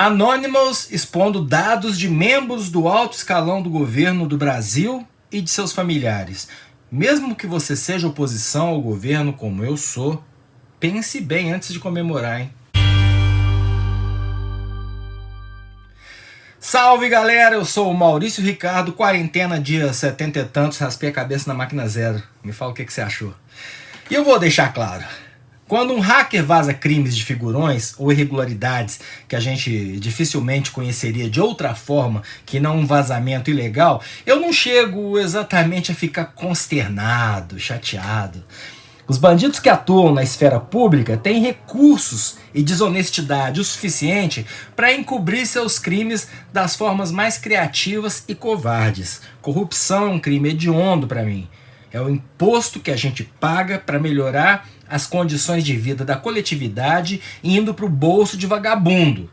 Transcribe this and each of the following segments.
Anonymous expondo dados de membros do alto escalão do governo do Brasil e de seus familiares. Mesmo que você seja oposição ao governo como eu sou, pense bem antes de comemorar, hein? Salve galera, eu sou o Maurício Ricardo, quarentena dia 70 e tantos, raspei a cabeça na máquina zero. Me fala o que você achou. E eu vou deixar claro. Quando um hacker vaza crimes de figurões ou irregularidades que a gente dificilmente conheceria de outra forma que não um vazamento ilegal, eu não chego exatamente a ficar consternado, chateado. Os bandidos que atuam na esfera pública têm recursos e desonestidade o suficiente para encobrir seus crimes das formas mais criativas e covardes. Corrupção é um crime hediondo para mim. É o imposto que a gente paga para melhorar as condições de vida da coletividade indo para o bolso de vagabundo.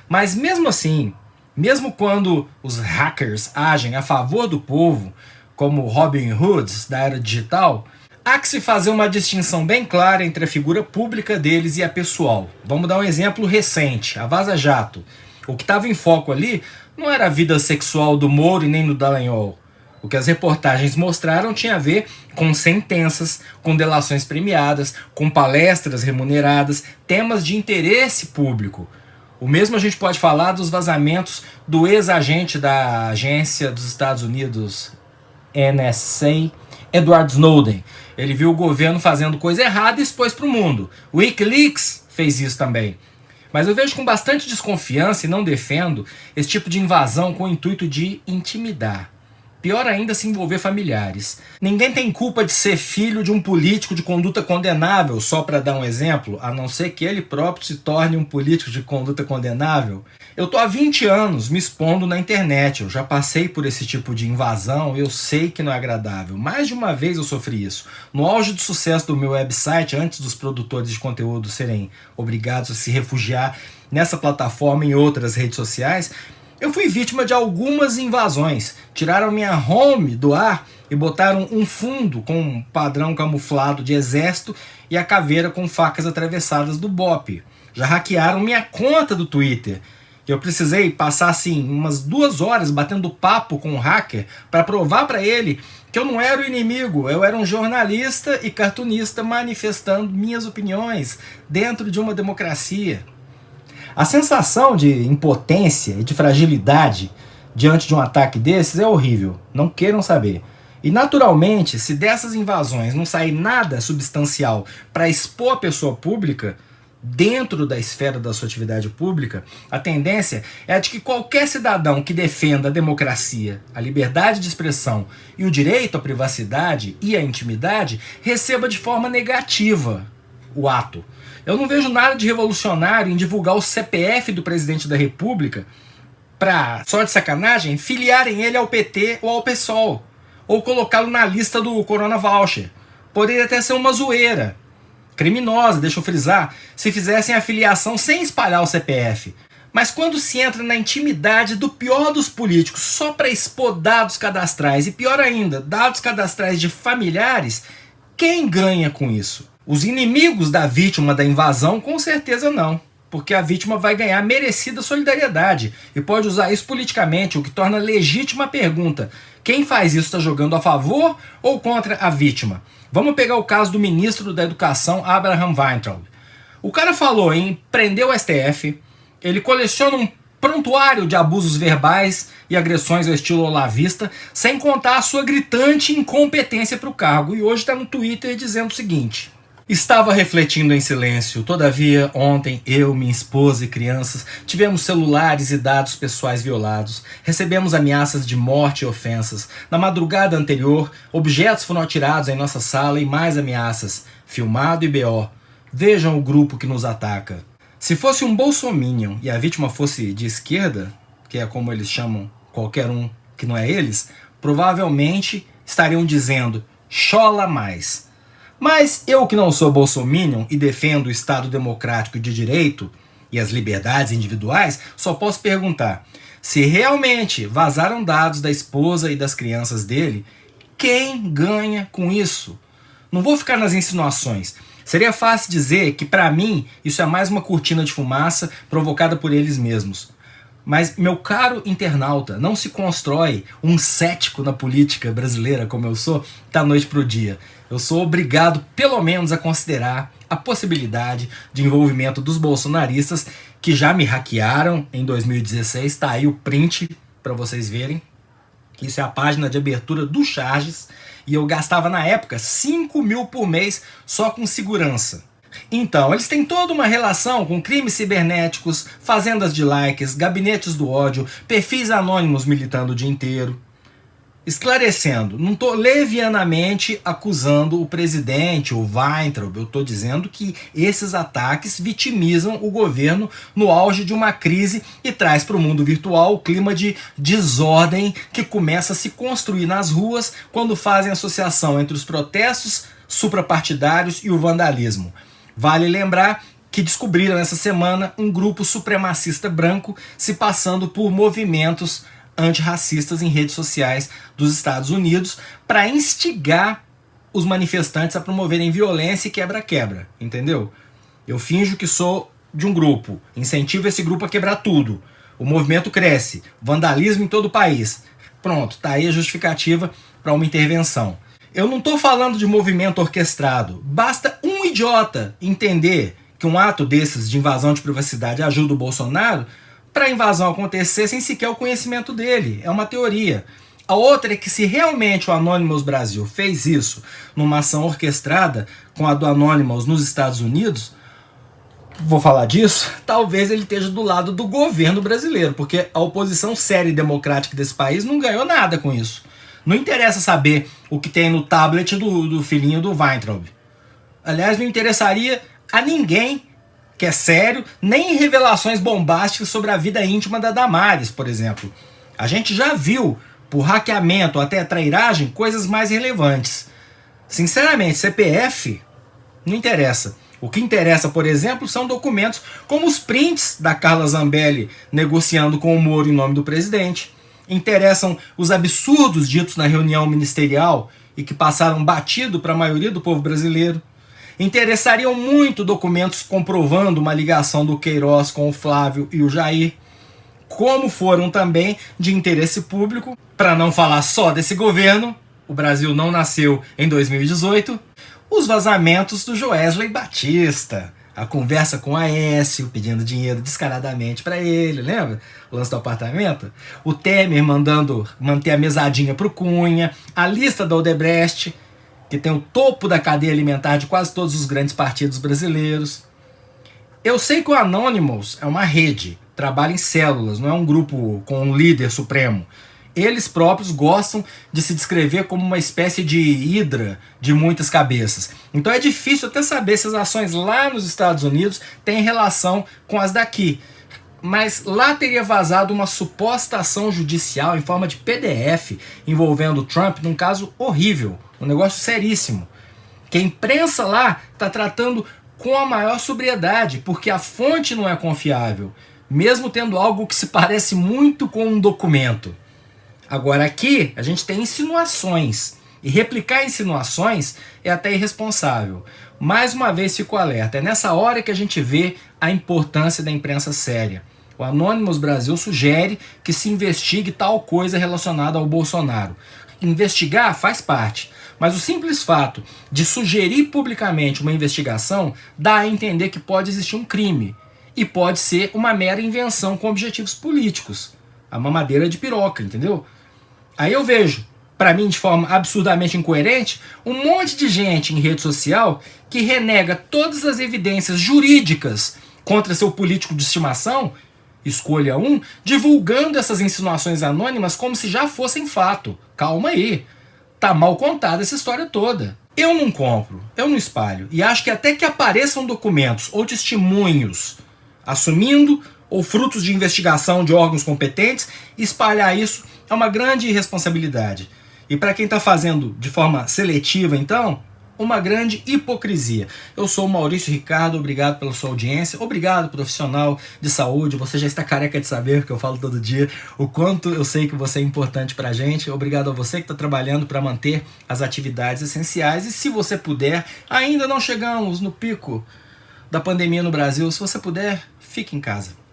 Mas mesmo assim, mesmo quando os hackers agem a favor do povo, como Robin Hoods da era digital, há que se fazer uma distinção bem clara entre a figura pública deles e a pessoal. Vamos dar um exemplo recente, a Vaza Jato. O que estava em foco ali não era a vida sexual do Moro e nem do Dallagnol. O que as reportagens mostraram tinha a ver com sentenças, com delações premiadas, com palestras remuneradas, temas de interesse público. O mesmo a gente pode falar dos vazamentos do ex-agente da agência dos Estados Unidos, NSA, Edward Snowden. Ele viu o governo fazendo coisa errada e expôs para o mundo. O WikiLeaks fez isso também. Mas eu vejo com bastante desconfiança e não defendo esse tipo de invasão com o intuito de intimidar. Pior ainda se envolver familiares. Ninguém tem culpa de ser filho de um político de conduta condenável, só para dar um exemplo, a não ser que ele próprio se torne um político de conduta condenável. Eu tô há 20 anos me expondo na internet, eu já passei por esse tipo de invasão e eu sei que não é agradável. Mais de uma vez eu sofri isso. No auge do sucesso do meu website, antes dos produtores de conteúdo serem obrigados a se refugiar nessa plataforma e em outras redes sociais, eu fui vítima de algumas invasões. Tiraram minha home do ar e botaram um fundo com um padrão camuflado de exército e a caveira com facas atravessadas do BOPE. Já hackearam minha conta do Twitter. Eu precisei passar assim umas 2 horas batendo papo com o hacker para provar para ele que eu não era o inimigo, eu era um jornalista e cartunista manifestando minhas opiniões dentro de uma democracia. A sensação de impotência e de fragilidade diante de um ataque desses é horrível, não queiram saber. E naturalmente, se dessas invasões não sair nada substancial para expor a pessoa pública dentro da esfera da sua atividade pública, a tendência é a de que qualquer cidadão que defenda a democracia, a liberdade de expressão e o direito à privacidade e à intimidade receba de forma negativa o ato. Eu não vejo nada de revolucionário em divulgar o CPF do presidente da República para, só de sacanagem, filiarem ele ao PT ou ao PSOL, ou colocá-lo na lista do Corona Voucher. Poderia até ser uma zoeira criminosa, deixa eu frisar, se fizessem a filiação sem espalhar o CPF. Mas quando se entra na intimidade do pior dos políticos só para expor dados cadastrais, e pior ainda, dados cadastrais de familiares, quem ganha com isso? Os inimigos da vítima da invasão com certeza não, porque a vítima vai ganhar merecida solidariedade e pode usar isso politicamente, o que torna legítima a pergunta: quem faz isso está jogando a favor ou contra a vítima? Vamos pegar o caso do ministro da Educação, Abraham Weintraub. O cara falou em prender o STF, ele coleciona um prontuário de abusos verbais e agressões ao estilo olavista, sem contar a sua gritante incompetência para o cargo, e hoje está no Twitter dizendo o seguinte: estava refletindo em silêncio, todavia ontem eu, minha esposa e crianças tivemos celulares e dados pessoais violados, recebemos ameaças de morte e ofensas. Na madrugada anterior, objetos foram atirados em nossa sala e mais ameaças. Filmado e BO. Vejam o grupo que nos ataca. Se fosse um bolsominion e a vítima fosse de esquerda, que é como eles chamam qualquer um que não é eles, provavelmente estariam dizendo chola mais. Mas eu que não sou bolsominion e defendo o Estado democrático de direito e as liberdades individuais, só posso perguntar: se realmente vazaram dados da esposa e das crianças dele, quem ganha com isso? Não vou ficar nas insinuações. Seria fácil dizer que, para mim, isso é mais uma cortina de fumaça provocada por eles mesmos. Mas, meu caro internauta, não se constrói um cético na política brasileira como eu sou da noite pro dia. Eu sou obrigado, pelo menos, a considerar a possibilidade de envolvimento dos bolsonaristas que já me hackearam em 2016. Está aí o print para vocês verem. Isso é a página de abertura do Charges. E eu gastava na época 5 mil por mês só com segurança. Então, eles têm toda uma relação com crimes cibernéticos, fazendas de likes, gabinetes do ódio, perfis anônimos militando o dia inteiro. Esclarecendo, não estou levianamente acusando o presidente, o Weintraub, eu estou dizendo que esses ataques vitimizam o governo no auge de uma crise e traz para o mundo virtual o clima de desordem que começa a se construir nas ruas quando fazem associação entre os protestos suprapartidários e o vandalismo. Vale lembrar que descobriram essa semana um grupo supremacista branco se passando por movimentos antirracistas em redes sociais dos Estados Unidos para instigar os manifestantes a promoverem violência e quebra-quebra, entendeu? Eu finjo que sou de um grupo, incentivo esse grupo a quebrar tudo. O movimento cresce, vandalismo em todo o país. Pronto, tá aí a justificativa para uma intervenção. Eu não estou falando de movimento orquestrado. Basta um idiota entender que um ato desses de invasão de privacidade ajuda o Bolsonaro para a invasão acontecer sem sequer o conhecimento dele. É uma teoria. A outra é que se realmente o Anonymous Brasil fez isso numa ação orquestrada com a do Anonymous nos Estados Unidos, vou falar disso, talvez ele esteja do lado do governo brasileiro, porque a oposição séria e democrática desse país não ganhou nada com isso. Não interessa saber o que tem no tablet do filhinho do Weintraub. Aliás, não interessaria a ninguém que é sério, nem em revelações bombásticas sobre a vida íntima da Damares, por exemplo. A gente já viu, por hackeamento ou até trairagem, coisas mais relevantes. Sinceramente, CPF não interessa. O que interessa, por exemplo, são documentos como os prints da Carla Zambelli negociando com o Moro em nome do presidente. Interessam os absurdos ditos na reunião ministerial e que passaram batido para a maioria do povo brasileiro. Interessariam muito documentos comprovando uma ligação do Queiroz com o Flávio e o Jair, como foram também de interesse público, para não falar só desse governo, o Brasil não nasceu em 2018, os vazamentos do Joesley Batista, a conversa com o Aécio pedindo dinheiro descaradamente para ele, lembra? O lance do apartamento? O Temer mandando manter a mesadinha pro Cunha, a lista da Odebrecht, que tem o topo da cadeia alimentar de quase todos os grandes partidos brasileiros. Eu sei que o Anonymous é uma rede, trabalha em células, não é um grupo com um líder supremo. Eles próprios gostam de se descrever como uma espécie de hidra de muitas cabeças. Então é difícil até saber se as ações lá nos Estados Unidos têm relação com as daqui. Mas lá teria vazado uma suposta ação judicial em forma de PDF envolvendo o Trump num caso horrível, um negócio seríssimo. Que a imprensa lá está tratando com a maior sobriedade, porque a fonte não é confiável, mesmo tendo algo que se parece muito com um documento. Agora aqui a gente tem insinuações, e replicar insinuações é até irresponsável. Mais uma vez fico alerta, é nessa hora que a gente vê a importância da imprensa séria. O Anonymous Brasil sugere que se investigue tal coisa relacionada ao Bolsonaro. Investigar faz parte, mas o simples fato de sugerir publicamente uma investigação dá a entender que pode existir um crime e pode ser uma mera invenção com objetivos políticos. A mamadeira de piroca, entendeu? Aí eu vejo, para mim de forma absurdamente incoerente, um monte de gente em rede social que renega todas as evidências jurídicas contra seu político de estimação, escolha um, divulgando essas insinuações anônimas como se já fossem fato. Calma aí, tá mal contada essa história toda. Eu não compro, eu não espalho, e acho que até que apareçam documentos ou testemunhos assumindo ou frutos de investigação de órgãos competentes, espalhar isso é uma grande irresponsabilidade. E para quem está fazendo de forma seletiva, então, uma grande hipocrisia. Eu sou o Maurício Ricardo, obrigado pela sua audiência, obrigado, profissional de saúde, você já está careca de saber, porque eu falo todo dia, o quanto eu sei que você é importante pra gente, obrigado a você que está trabalhando para manter as atividades essenciais, e se você puder, ainda não chegamos no pico da pandemia no Brasil, se você puder, fique em casa.